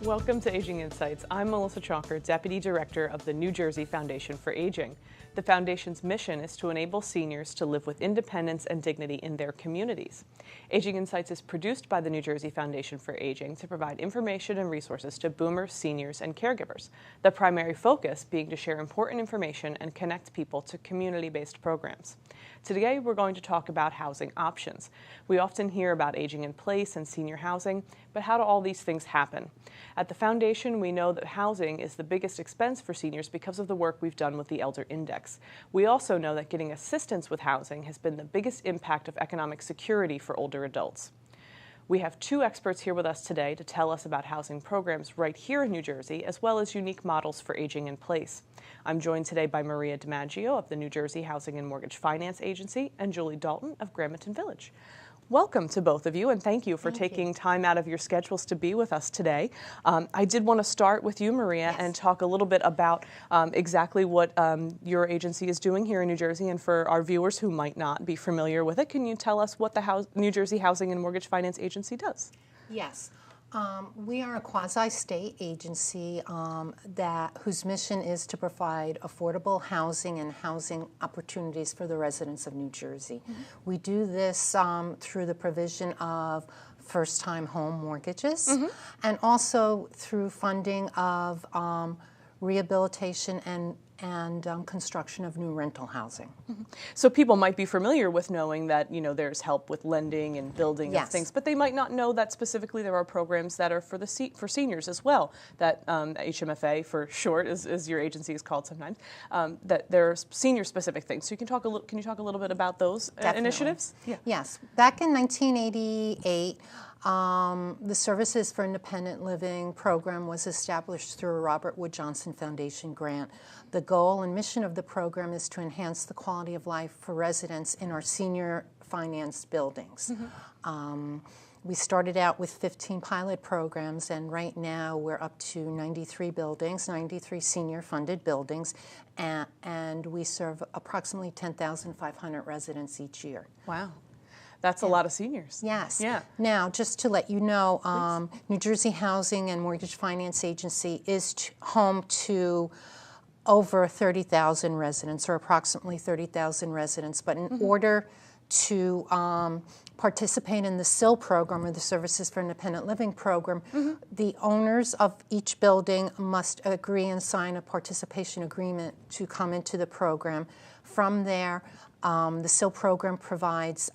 Welcome to Aging Insights. I'm Melissa Chalker, Deputy Director of the New Jersey Foundation for Aging. The Foundation's mission is to enable seniors to live with independence and dignity in their communities. Aging Insights is produced by the New Jersey Foundation for Aging to provide information and resources to boomers, seniors, and caregivers, the primary focus being to share important information and connect people to community-based programs. Today, we're going to talk about housing options. We often hear about aging in place and senior housing, but how do all these things happen? At the Foundation, we know that housing is the biggest expense for seniors because of the work we've done with the Elder Index. We also know that getting assistance with housing has been the biggest impact of economic security for older adults. We have two experts here with us today to tell us about housing programs right here in New Jersey, as well as unique models for aging in place. I'm joined today by Maria DiMaggio of the New Jersey Housing and Mortgage Finance Agency and Julie Dalton of Remington Village. Welcome to both of you, and thank you for taking time out of your schedules to be with us today. I did want to start with you, Maria, and talk a little bit about exactly what your agency is doing here in New Jersey, and for our viewers who might not be familiar with it, can you tell us what the New Jersey Housing and Mortgage Finance Agency does? Yes. We are a quasi-state agency whose mission is to provide affordable housing and housing opportunities for the residents of New Jersey. Mm-hmm. We do this through the provision of first-time home mortgages, mm-hmm. and also through funding of rehabilitation and construction of new rental housing. Mm-hmm. So people might be familiar with knowing that, there's help with lending and building of things, but they might not know that specifically there are programs that are for seniors as well, that HMFA for short, as your agency is called sometimes, that there are senior-specific things. So can you talk a little bit about those initiatives? Yeah. Yes. Back in 1988, the Services for Independent Living program was established through a Robert Wood Johnson Foundation grant. The goal and mission of the program is to enhance the quality of life for residents in our senior financed buildings. Mm-hmm. We started out with 15 pilot programs, and right now we're up to 93 buildings, 93 senior funded buildings, and we serve approximately 10,500 residents each year. Wow. That's a lot of seniors. Yes. Yeah. Now, just to let you know, New Jersey Housing and Mortgage Finance Agency is home to over 30,000 residents, or approximately 30,000 residents. But in mm-hmm. order to participate in the SIL program, or the Services for Independent Living program, mm-hmm. the owners of each building must agree and sign a participation agreement to come into the program. From there, the SIL program provides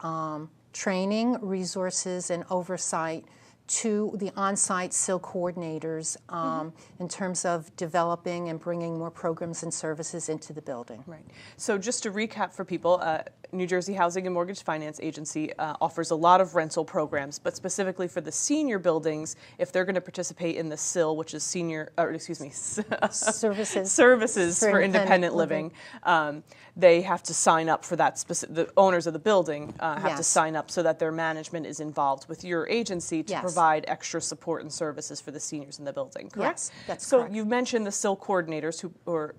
training, resources, and oversight to the on-site SIL coordinators mm-hmm. in terms of developing and bringing more programs and services into the building. Right. So just to recap for people, New Jersey Housing and Mortgage Finance Agency offers a lot of rental programs, but specifically for the senior buildings, if they're going to participate in the SIL, which is Services for Independent Living, they have to sign up for that. The owners of the building have to sign up so that their management is involved with your agency to provide extra support and services for the seniors in the building, correct? Yes, that's correct. So you've mentioned the SIL coordinators who are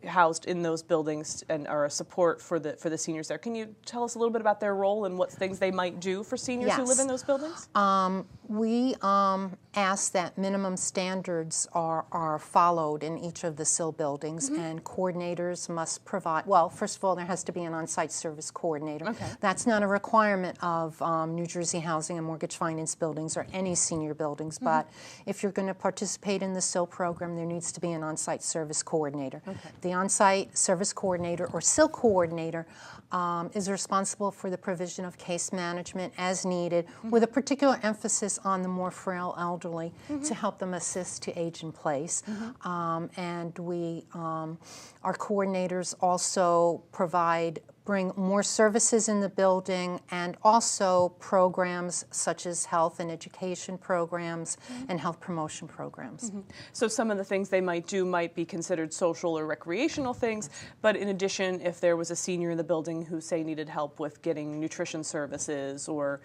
housed in those buildings and are a support for the seniors there. Can you tell us a little bit about their role and what things they might do for seniors who live in those buildings? We ask that minimum standards are followed in each of the SIL buildings, mm-hmm. and coordinators must provide, well, first of all, there has to be an on-site service coordinator. Okay. That's not a requirement of New Jersey Housing and Mortgage Finance buildings or any senior buildings, mm-hmm. but if you're going to participate in the SIL program, there needs to be an on-site service coordinator. Okay. The on-site service coordinator or SIL coordinator is responsible for the provision of case management as needed, mm-hmm. with a particular emphasis on the more frail elderly, mm-hmm. to help them assist to age in place. Mm-hmm. And our coordinators also bring more services in the building, and also programs such as health and education programs, mm-hmm. and health promotion programs. Mm-hmm. So some of the things they might do might be considered social or recreational things, but in addition, if there was a senior in the building who, say, needed help with getting nutrition services or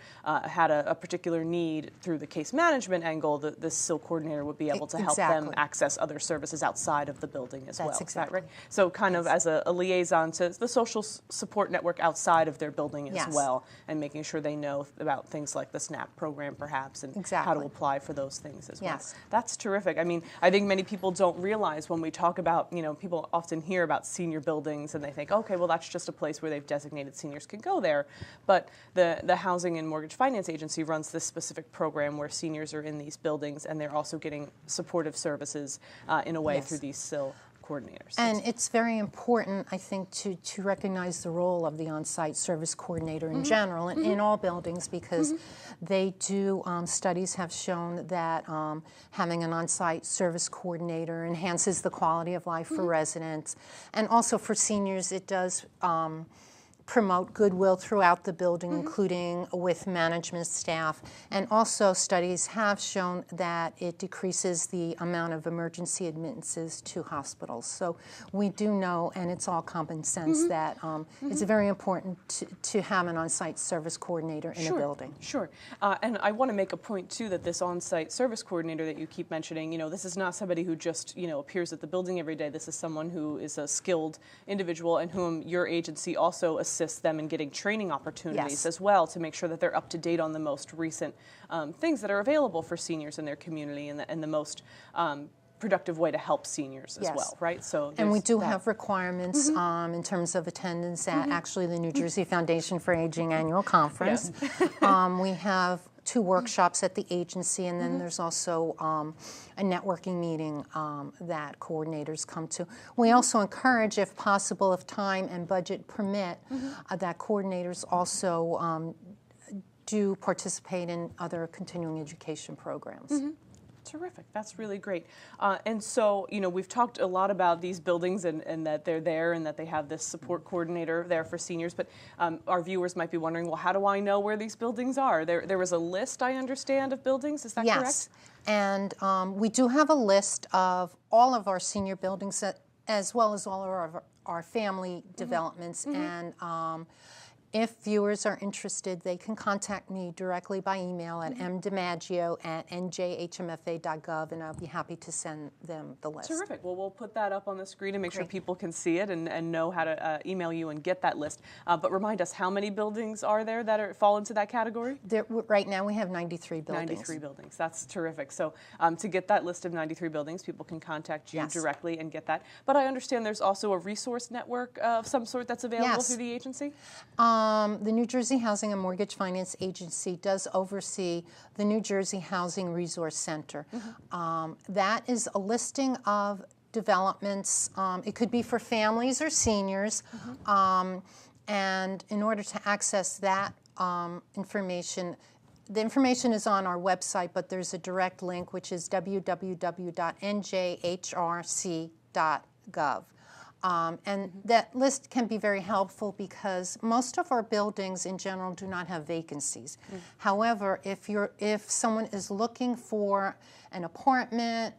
had a particular need through the case management angle, the SIL coordinator would be able to help them access other services outside of the building as well. Exactly. Is that right? So kind of as a liaison to the social support support network outside of their building as Yes. well, and making sure they know about things like the SNAP program perhaps, and how Exactly. to apply for those things as well. Yes. That's terrific. I mean, I think many people don't realize when we talk about, people often hear about senior buildings and they think, okay, well, that's just a place where they've designated seniors can go there. But the Housing and Mortgage Finance Agency runs this specific program where seniors are in these buildings and they're also getting supportive services in a way Yes. through these SIL coordinators. And it's very important, I think, to recognize the role of the on-site service coordinator in general in all buildings, because they do, studies have shown that having an on-site service coordinator enhances the quality of life for residents. And also for seniors, it does promote goodwill throughout the building, including with management staff. And also studies have shown that it decreases the amount of emergency admittances to hospitals. So we do know, and it's all common sense, that it's very important to have an on-site service coordinator in a building. Sure. And I want to make a point, too, that this on-site service coordinator that you keep mentioning, this is not somebody who just, appears at the building every day. This is someone who is a skilled individual and whom your agency also assists them in getting training opportunities as well, to make sure that they're up to date on the most recent things that are available for seniors in their community, and the most productive way to help seniors as well, right? So and we do have requirements in terms of attendance at actually the New Jersey Foundation for Aging annual conference. We have 2 workshops at the agency, and then there's also a networking meeting that coordinators come to. We also encourage, if possible, if time and budget permit, that coordinators also do participate in other continuing education programs. Terrific. That's really great. And so, we've talked a lot about these buildings and that they're there and that they have this support coordinator there for seniors, but our viewers might be wondering, well, how do I know where these buildings are? There was a list, I understand, of buildings. Is that correct? Yes. And we do have a list of all of our senior buildings, as well as all of our family developments. And if viewers are interested, they can contact me directly by email at mdimaggio@njhmfa.gov, and I'll be happy to send them the list. Terrific. Well, we'll put that up on the screen and make sure people can see it and know how to email you and get that list. But remind us, how many buildings are there that fall into that category? Right now we have 93 buildings. 93 buildings. That's terrific. So to get that list of 93 buildings, people can contact you directly and get that. But I understand there's also a resource network of some sort that's available through the agency? The New Jersey Housing and Mortgage Finance Agency does oversee the New Jersey Housing Resource Center. That is a listing of developments. It could be for families or seniors. And in order to access that information, the information is on our website, but there's a direct link, which is www.njhrc.gov. And that list can be very helpful because most of our buildings in general do not have vacancies. However, if someone is looking for an apartment,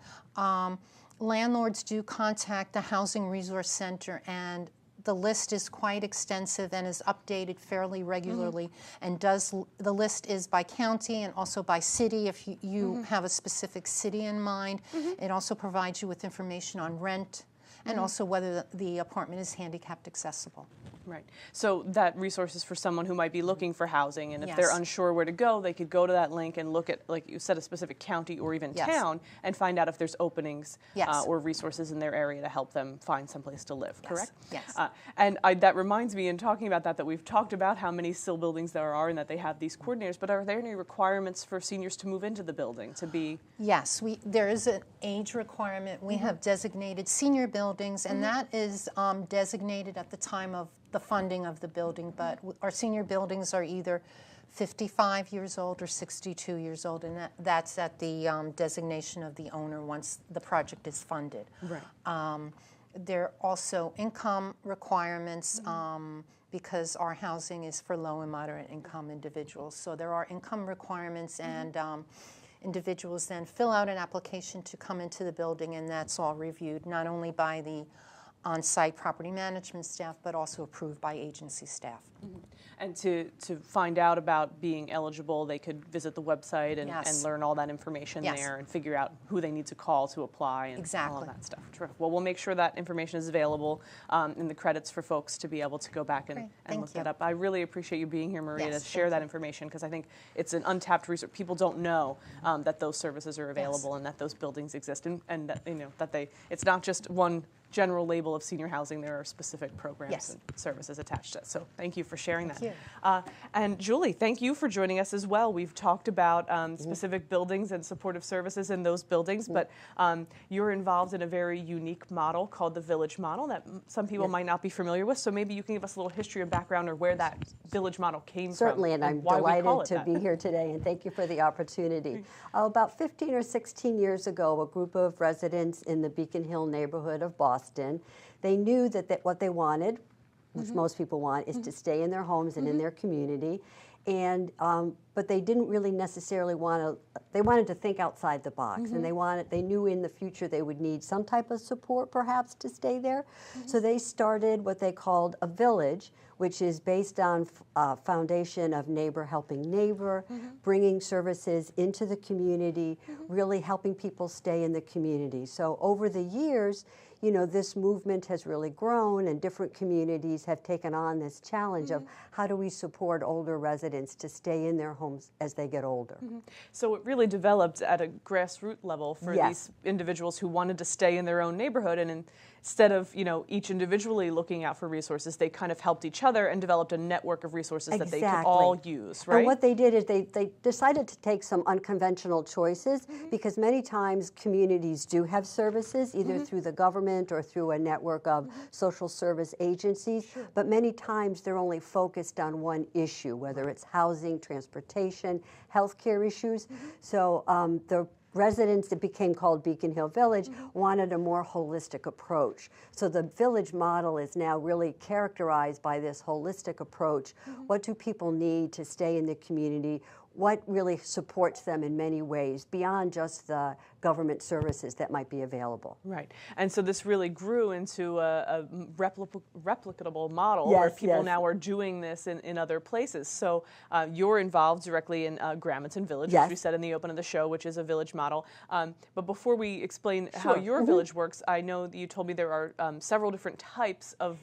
landlords do contact the Housing Resource Center, and the list is quite extensive and is updated fairly regularly. And the list is by county and also by city if you have a specific city in mind. It also provides you with information on rent, and also whether the apartment is handicapped accessible. Right. So that resource is for someone who might be looking for housing, and if they're unsure where to go, they could go to that link and look at, like you said, a specific county or even town, and find out if there's openings or resources in their area to help them find someplace to live, correct? Yes. And that reminds me, in talking about that we've talked about how many SIL buildings there are and that they have these coordinators, but are there any requirements for seniors to move into the building, to be? Yes, there is an age requirement. We have designated senior buildings, and that is designated at the time of the funding of the building, but our senior buildings are either 55 years old or 62 years old, and that's at the designation of the owner once the project is funded. Right. There are also income requirements because our housing is for low and moderate income individuals. So there are income requirements, and individuals then fill out an application to come into the building, and that's all reviewed not only by the on-site property management staff, but also approved by agency staff. And to find out about being eligible, they could visit the website and, Yes. and learn all that information Yes. there and figure out who they need to call to apply and all Exactly. of that stuff. Terrific. Well, we'll make sure that information is available in the credits for folks to be able to go back and, Great. and Thank look you. that up. I really appreciate you being here, Maria, Yes, to share thank that you. information, because I think it's an untapped resource. People don't know that those services are available and that those buildings exist, and that, that it's not just one general label of senior housing. There are specific programs Yes. and services attached to it. So thank you for sharing Thank that. you. And Julie, thank you for joining us as well. We've talked about specific buildings and supportive services in those buildings, but you're involved in a very unique model called the Village model that some people might not be familiar with. So maybe you can give us a little history and background or where that Village model came Certainly, from. and I'm why we call delighted it to that. be here today, and thank you for the opportunity. About 15 or 16 years ago, a group of residents in the Beacon Hill neighborhood of Boston, they knew that what they wanted, which most people want, is to stay in their homes and in their community. And but they didn't really necessarily want to. They wanted to think outside the box, and they knew in the future they would need some type of support, perhaps, to stay there. So they started what they called a village, which is based on a foundation of neighbor helping neighbor, bringing services into the community, really helping people stay in the community. So over the years, this movement has really grown, and different communities have taken on this challenge of how do we support older residents to stay in their homes as they get older. So it really developed at a grassroots level for Yes. these individuals who wanted to stay in their own neighborhood, and instead of each individually looking out for resources, they kind of helped each other and developed a network of resources that they could all use, right? And what they did is they decided to take some unconventional choices, because many times communities do have services, either through the government or through a network of social service agencies, but many times they're only focused on one issue, whether it's housing, transportation, healthcare issues. So the residents that became called Beacon Hill Village wanted a more holistic approach. So the village model is now really characterized by this holistic approach. What do people need to stay in the community? What really supports them in many ways beyond just the government services that might be available? Right. And so this really grew into a replicable model where people now are doing this in other places. So you're involved directly in Remington Village, which we said in the open of the show, which is a village model. But before we explain how your village works, I know that you told me there are several different types of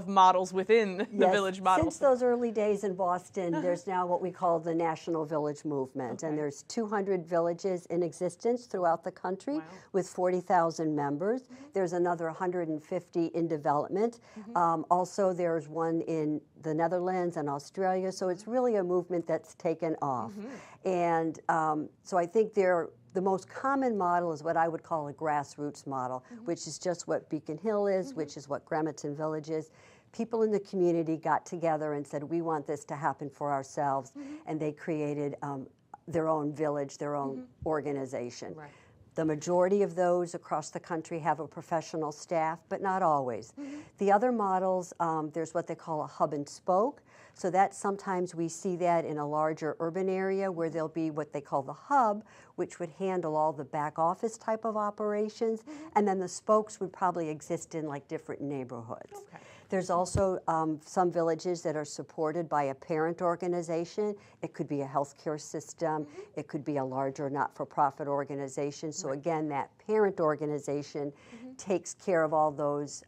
models within the village model. Since those early days in Boston, there's now what we call the National Village Movement, and there's 200 villages in existence throughout the country with 40,000 members. There's another 150 in development. Also, there's one in the Netherlands and Australia, so it's really a movement that's taken off. And so I think the most common model is what I would call a grassroots model, which is just what Beacon Hill is, which is what Remington Village is. People in the community got together and said, we want this to happen for ourselves, and they created their own village, their own organization. Right. The majority of those across the country have a professional staff, but not always. The other models, there's what they call a hub and spoke. So that sometimes we see that in a larger urban area where there'll be what they call the hub, which would handle all the back office type of operations, and then the spokes would probably exist in like different neighborhoods. Okay. There's also some villages that are supported by a parent organization. It could be a healthcare system. It could be a larger not-for-profit organization. So again, that parent organization takes care of all those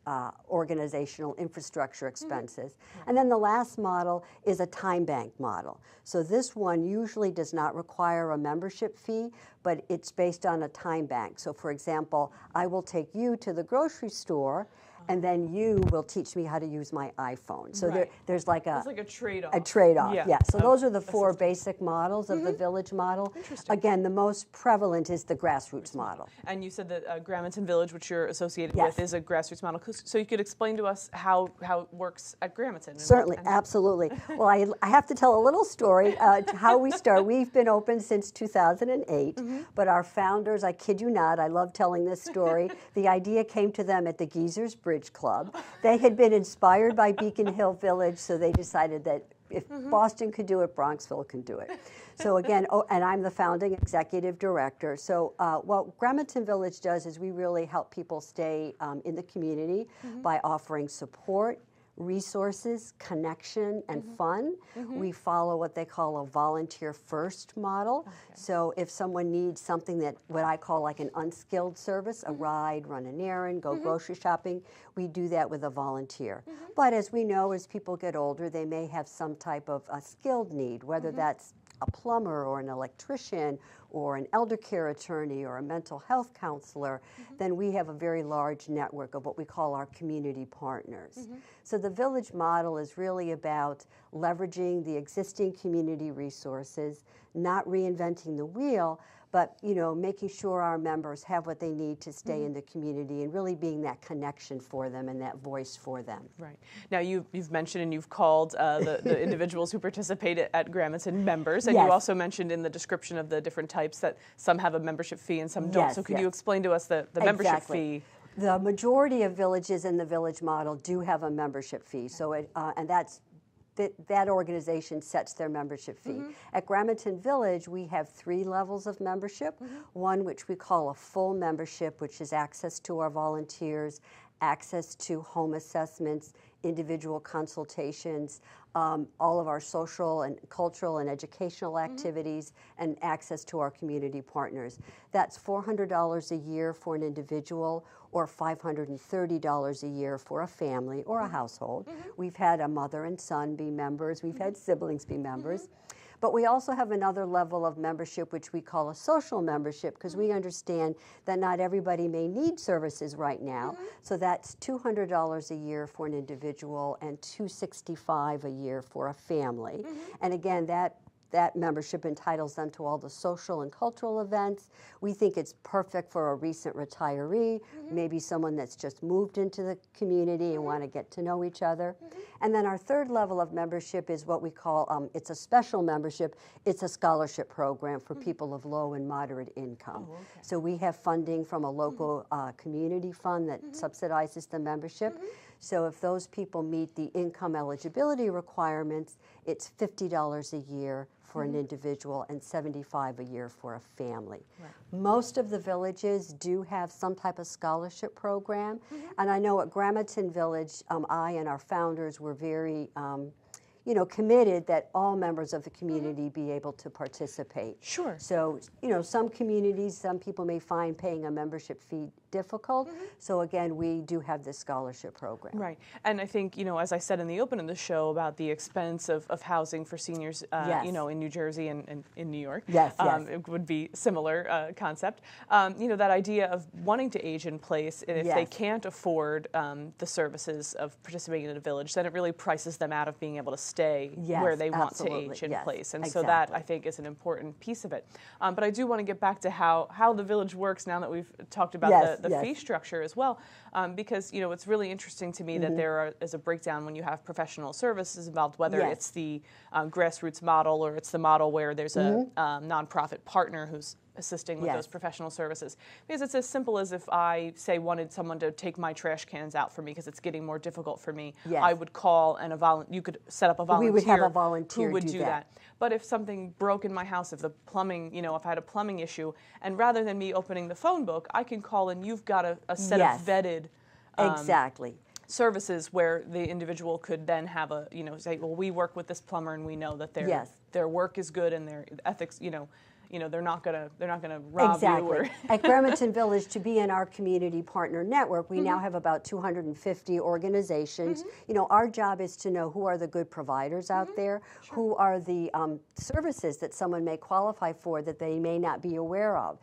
organizational infrastructure expenses. And then the last model is a time bank model. So this one usually does not require a membership fee, but it's based on a time bank. So for example, I will take you to the grocery store, and then you will teach me how to use my iPhone. So there's like a trade-off. A trade-off, yeah. So those are the four basic models of the village model. Again, the most prevalent is the grassroots model. And you said that Remington Village, which you're associated with, is a grassroots model. So you could explain to us how it works at Remington. Certainly, absolutely. Well, I have to tell a little story how we start. We've been open since 2008, but our founders, I kid you not, I love telling this story. The idea came to them at the Geezers Bridge Club. They had been inspired by Beacon Hill Village, so they decided that if Boston could do it, Bronxville can do it. So again, and I'm the founding executive director. So what Remington Village does is we really help people stay in the community by offering support, resources, connection, and fun. We follow what they call a volunteer first model. Okay. So if someone needs something that, what I call like an unskilled service, a ride, run an errand, go grocery shopping, we do that with a volunteer. But as we know, as people get older, they may have some type of a skilled need, whether that's a plumber or an electrician or an elder care attorney or a mental health counselor, then we have a very large network of what we call our community partners. So the village model is really about leveraging the existing community resources, not reinventing the wheel, but making sure our members have what they need to stay in the community and really being that connection for them and that voice for them. Right. Now you've mentioned and you've called the individuals who participate at Remington members, and you also mentioned in the description of the different types that some have a membership fee and some don't. So could you explain to us the membership fee? The majority of villages in the village model do have a membership fee. So and that organization sets their membership fee. At Remington Village, we have 3 levels of membership. One which we call a full membership, which is access to our volunteers, access to home assessments, individual consultations, all of our social and cultural and educational activities, and access to our community partners. That's $400 a year for an individual, or $530 a year for a family or a household. We've had a mother and son be members. We've had siblings be members. But we also have another level of membership, which we call a social membership, because we understand that not everybody may need services right now. So that's $200 a year for an individual and $265 a year for a family. And again, that membership entitles them to all the social and cultural events. We think it's perfect for a recent retiree, maybe someone that's just moved into the community and want to get to know each other. And then our third level of membership is what we call, it's a special membership. It's a scholarship program for people of low and moderate income. So we have funding from a local community fund that subsidizes the membership. So if those people meet the income eligibility requirements, it's $50 a year for an individual and $75 a year for a family. Most of the villages do have some type of scholarship program. And I know at Remington Village, I and our founders were very committed that all members of the community be able to participate. Sure. So, some communities, some people may find paying a membership fee difficult. So again, we do have this scholarship program. Right. And I think, as I said in the open of the show about the expense of housing for seniors, in New Jersey and in New York. It would be similar concept. That idea of wanting to age in place, and if they can't afford the services of participating in a village, then it really prices them out of being able to stay where they want to age in place. And so that, I think, is an important piece of it. But I do want to get back to how the village works now that we've talked about the fee structure as well, because it's really interesting to me that there is a breakdown when you have professional services involved, whether it's the grassroots model or it's the model where there's a nonprofit partner who's assisting with those professional services. Because it's as simple as if I, say, wanted someone to take my trash cans out for me because it's getting more difficult for me, I would call and you could set up a volunteer. We would have a volunteer who would do that. But if something broke in my house, if the plumbing, if I had a plumbing issue, and rather than me opening the phone book, I can call and you've got a set of vetted services where the individual could then have say, well, we work with this plumber and we know that their work is good and their ethics, they're not gonna rob you. Or At Remington Village, to be in our community partner network, we now have about 250 organizations. Our job is to know who are the good providers out there, who are the services that someone may qualify for that they may not be aware of.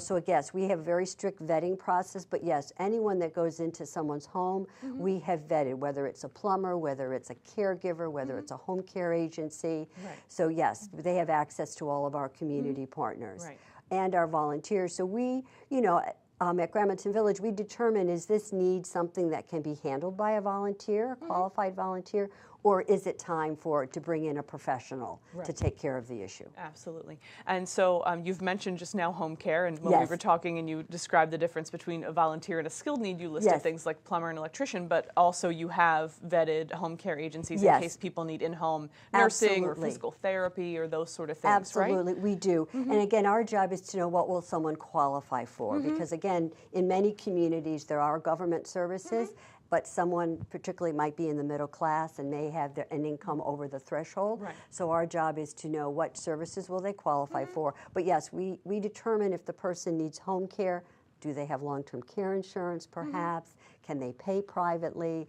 So yes, we have a very strict vetting process, but yes, anyone that goes into someone's home, we have vetted, whether it's a plumber, whether it's a caregiver, whether it's a home care agency. So yes, they have access to all of our community partners and our volunteers. So we, at Remington Village, we determine, is this need something that can be handled by a volunteer, a qualified volunteer, or is it time to bring in a professional to take care of the issue? Absolutely. And so you've mentioned just now home care, and when we were talking and you described the difference between a volunteer and a skilled need, you listed things like plumber and electrician, but also you have vetted home care agencies in case people need in-home nursing or physical therapy or those sort of things, Absolutely, right? we do. And again, our job is to know what will someone qualify for, because again, in many communities there are government services, but someone particularly might be in the middle class and may have an income over the threshold. Right. So our job is to know what services will they qualify for. But yes, we determine if the person needs home care. Do they have long-term care insurance, perhaps? Can they pay privately?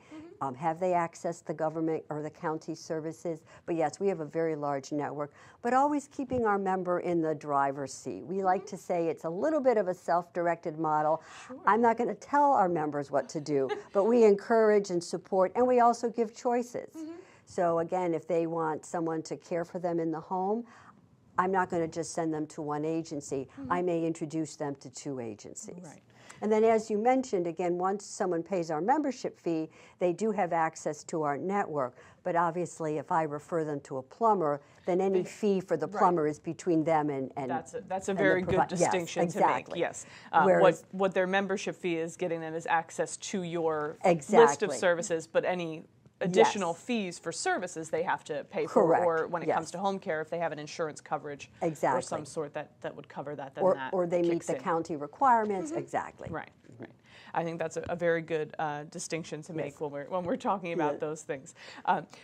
Have they accessed the government or the county services? But yes, we have a very large network, but always keeping our member in the driver's seat. We like to say it's a little bit of a self-directed model. I'm not going to tell our members what to do, but we encourage and support, and we also give choices. So again, if they want someone to care for them in the home, I'm not going to just send them to one agency. I may introduce them to 2 agencies. Right. And then as you mentioned, again, once someone pays our membership fee, they do have access to our network. But obviously, if I refer them to a plumber, then any fee for the plumber is between them and that's a very good distinction to make. Yes. What their membership fee is getting them is access to your list of services, but any additional fees for services they have to pay for, or when it comes to home care, if they have an insurance coverage or some sort that would cover that, then or they meet the county requirements. Exactly. Right. Right. I think that's a very good distinction to make when we're talking about those things.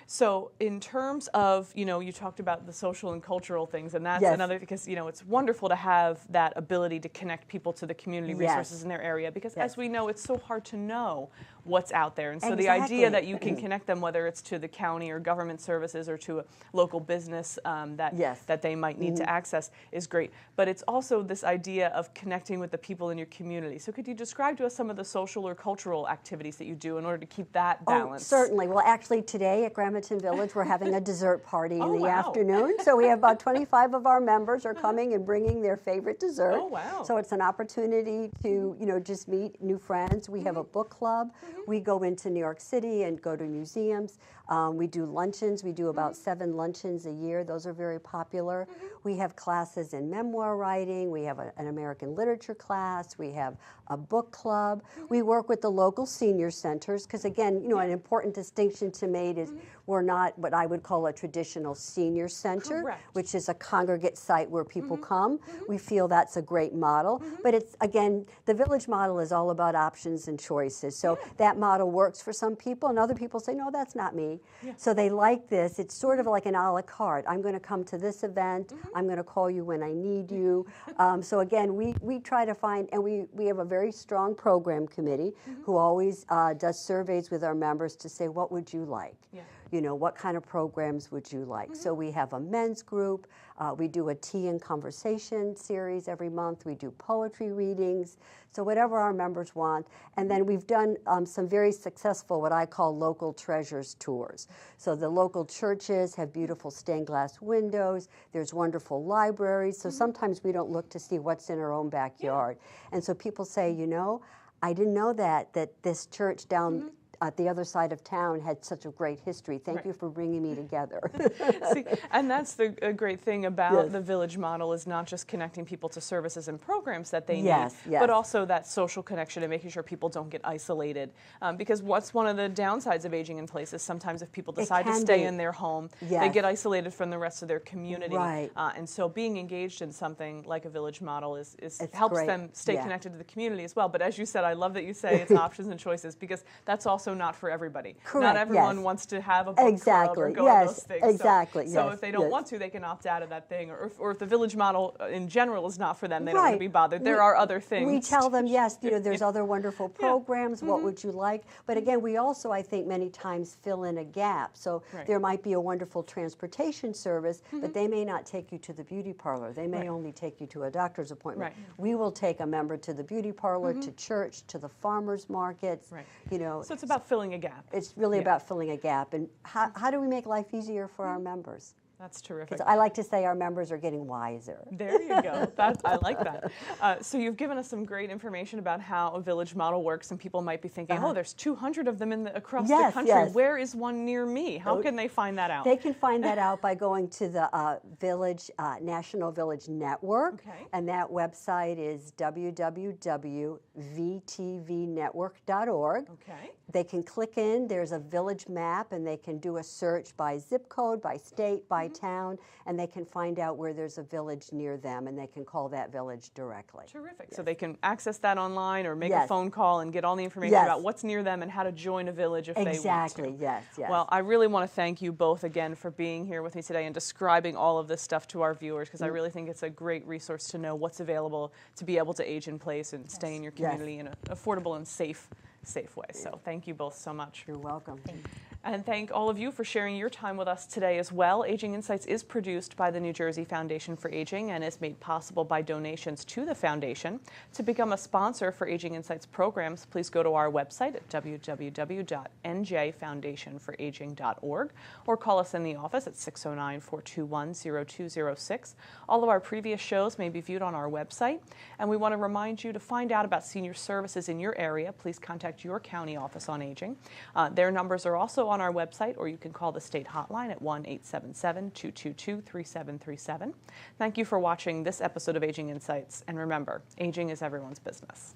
So in terms of, you talked about the social and cultural things, and that's another, because, it's wonderful to have that ability to connect people to the community resources in their area, because as we know, it's so hard to know what's out there. And so the idea that you can connect them, whether it's to the county or government services or to a local business that they might need to access, is great. But it's also this idea of connecting with the people in your community. So could you describe to us some of the social or cultural activities that you do in order to keep that balance? Certainly. Well, actually today at Remington Village we're having a dessert party in the afternoon. So we have about 25 of our members are coming and bringing their favorite dessert. Oh, wow. So it's an opportunity to, just meet new friends. We have a book club. We go into New York City and go to museums. We do luncheons. We do about 7 luncheons a year. Those are very popular. We have classes in memoir writing. We have an American literature class. We have a book club. We work with the local senior centers because, again, an important distinction to make is we're not what I would call a traditional senior center, which is a congregate site where people come. We feel that's a great model. But it's, again, the village model is all about options and choices. So that model works for some people, and other people say, no, that's not me. So they like this. It's sort of like an a la carte. I'm going to come to this event. I'm going to call you when I need you. So again, we try to find, and we have a very strong program committee who always does surveys with our members to say, what would you like? What kind of programs would you like? So we have a men's group. We do a tea and conversation series every month. We do poetry readings. So whatever our members want. And then we've done some very successful, what I call local treasures tours. So the local churches have beautiful stained glass windows. There's wonderful libraries. So sometimes we don't look to see what's in our own backyard. And so people say, I didn't know that this church down at the other side of town had such a great history. Thank you for bringing me together. See, and that's the great thing about the village model, is not just connecting people to services and programs that they need, but also that social connection and making sure people don't get isolated. Because what's one of the downsides of aging in place is sometimes if people decide to stay in their home, they get isolated from the rest of their community. And so being engaged in something like a village model helps them stay connected to the community as well. But as you said, I love that you say it's options and choices, because that's also not for everybody. Not everyone wants to have a book club or go to those things. So if they don't want to, they can opt out of that thing. Or if the village model in general is not for them, they don't want to be bothered. There are other things. We tell them, yes, there's other wonderful programs. What would you like? But again, we also, I think, many times fill in a gap. So there might be a wonderful transportation service, but they may not take you to the beauty parlor. They may only take you to a doctor's appointment. We will take a member to the beauty parlor, to church, to the farmers markets. So it's about filling a gap. It's really about filling a gap. And how do we make life easier for our members? That's terrific. Because I like to say our members are getting wiser. There you go. I like that. So you've given us some great information about how a village model works, and people might be thinking, oh, there's 200 of them across the country. Yes. Where is one near me? How can they find that out? They can find that out by going to the Village National Village Network, okay. and that website is www.vtvnetwork.org. Okay. They can click in, there's a village map, and they can do a search by zip code, by state, by town, and they can find out where there's a village near them, and they can call that village directly. Terrific. Yes. So they can access that online or make a Yes. phone call and get all the information Yes. about what's near them and how to join a village if they want to. Exactly, yes. Well, I really want to thank you both again for being here with me today and describing all of this stuff to our viewers, because I really think it's a great resource to know what's available to be able to age in place and stay in your community in an affordable and safe way. So thank you both so much. You're welcome. And thank all of you for sharing your time with us today as well. Aging Insights is produced by the New Jersey Foundation for Aging and is made possible by donations to the foundation. To become a sponsor for Aging Insights programs, please go to our website at www.njfoundationforaging.org or call us in the office at 609-421-0206. All of our previous shows may be viewed on our website, and we want to remind you to find out about senior services in your area. Please contact your county office on aging. Their numbers are also on our website, or you can call the state hotline at 1-877-222-3737. Thank you for watching this episode of Aging Insights, and remember, aging is everyone's business.